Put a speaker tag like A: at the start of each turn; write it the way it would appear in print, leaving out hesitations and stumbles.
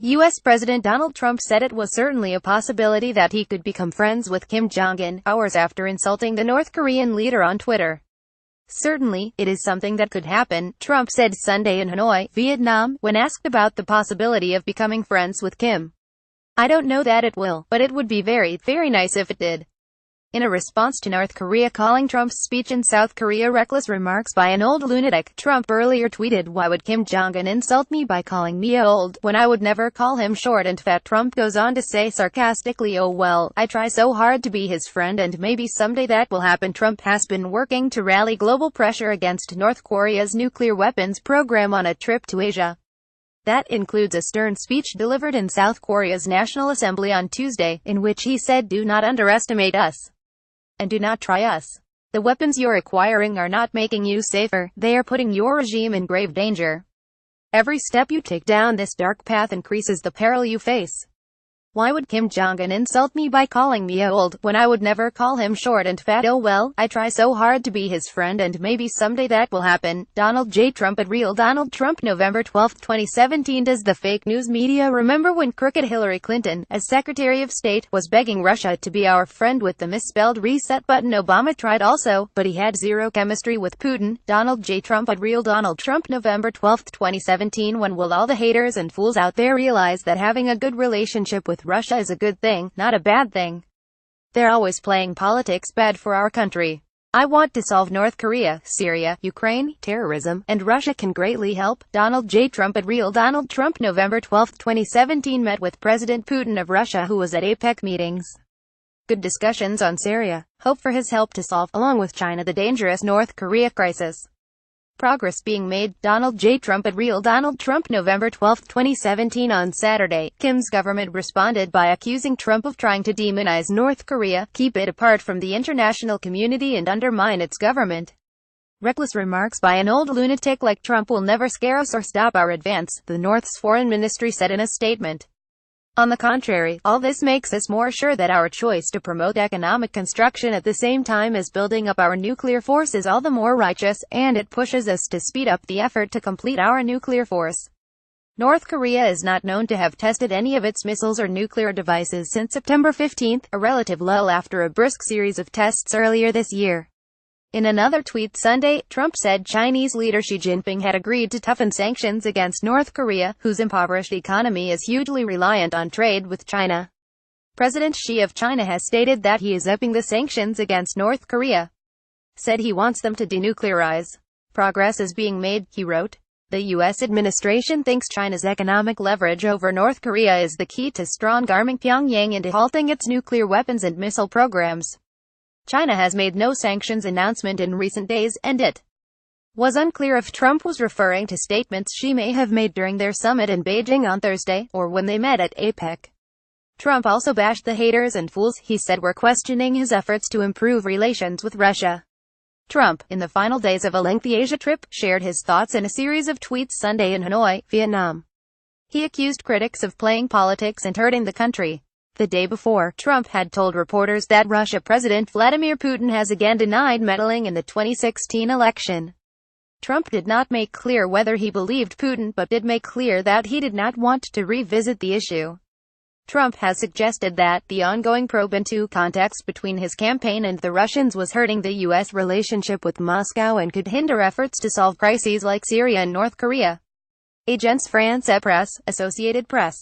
A: U.S. President Donald Trump said it was certainly a possibility that he could become friends with Kim Jong-un, hours after insulting the North Korean leader on Twitter. "Certainly, it is something that could happen," Trump said Sunday in Hanoi, Vietnam, when asked about the possibility of becoming friends with Kim. "I don't know that it will, but it would be very, very nice if it did." In a response to North Korea calling Trump's speech in South Korea reckless remarks by an old lunatic, Trump earlier tweeted, "Why would Kim Jong-un insult me by calling me old, when I would never call him short and fat?" Trump goes on to say sarcastically, "Oh well, I try so hard to be his friend and maybe someday that will happen." Trump has been working to rally global pressure against North Korea's nuclear weapons program on a trip to Asia. That includes a stern speech delivered in South Korea's National Assembly on Tuesday, in which he said, "Do not underestimate us. And do not try us. The weapons you're acquiring are not making you safer, they are putting your regime in grave danger. Every step you take down this dark path increases the peril you face. Why would Kim Jong-un insult me by calling me old, when I would never call him short and fat? Oh well, I try so hard to be his friend and maybe someday that will happen." Donald J. Trump at Real Donald Trump, November 12, 2017. Does the fake news media remember when crooked Hillary Clinton, as Secretary of State, was begging Russia to be our friend with the misspelled reset button? Obama tried also, but he had zero chemistry with Putin. Donald J. Trump at Real Donald Trump, November 12, 2017. When will all the haters and fools out there realize that having a good relationship with Russia is a good thing, not a bad thing? They're always playing politics bad for our country. I want to solve North Korea, Syria, Ukraine, terrorism, and Russia can greatly help. Donald J. Trump at Real Donald Trump, November 12, 2017. Met with President Putin of Russia, who was at APEC meetings. Good discussions on Syria. Hope for his help to solve, along with China, the dangerous North Korea crisis. Progress being made. Donald J. Trump at Real Donald Trump, November 12, 2017. On Saturday, Kim's government responded by accusing Trump of trying to demonize North Korea, keep it apart from the international community and undermine its government. Reckless remarks by an old lunatic like Trump will never scare us or stop our advance, the North's foreign ministry said in a statement. On the contrary, all this makes us more sure that our choice to promote economic construction at the same time as building up our nuclear force is all the more righteous, and it pushes us to speed up the effort to complete our nuclear force. North Korea is not known to have tested any of its missiles or nuclear devices since September 15, a relative lull after a brisk series of tests earlier this year. In another tweet Sunday, Trump said Chinese leader Xi Jinping had agreed to toughen sanctions against North Korea, whose impoverished economy is hugely reliant on trade with China. President Xi of China has stated that he is upping the sanctions against North Korea. Said he wants them to denuclearize. Progress is being made, he wrote. The U.S. administration thinks China's economic leverage over North Korea is the key to strong-arming Pyongyang into halting its nuclear weapons and missile programs. China has made no sanctions announcement in recent days, and it was unclear if Trump was referring to statements Xi may have made during their summit in Beijing on Thursday, or when they met at APEC. Trump also bashed the haters and fools he said were questioning his efforts to improve relations with Russia. Trump, in the final days of a lengthy Asia trip, shared his thoughts in a series of tweets Sunday in Hanoi, Vietnam. He accused critics of playing politics and hurting the country. The day before, Trump had told reporters that Russia President Vladimir Putin has again denied meddling in the 2016 election. Trump did not make clear whether he believed Putin, but did make clear that he did not want to revisit the issue. Trump has suggested that the ongoing probe into contacts between his campaign and the Russians was hurting the U.S. relationship with Moscow and could hinder efforts to solve crises like Syria and North Korea. Agence France Presse, Associated Press.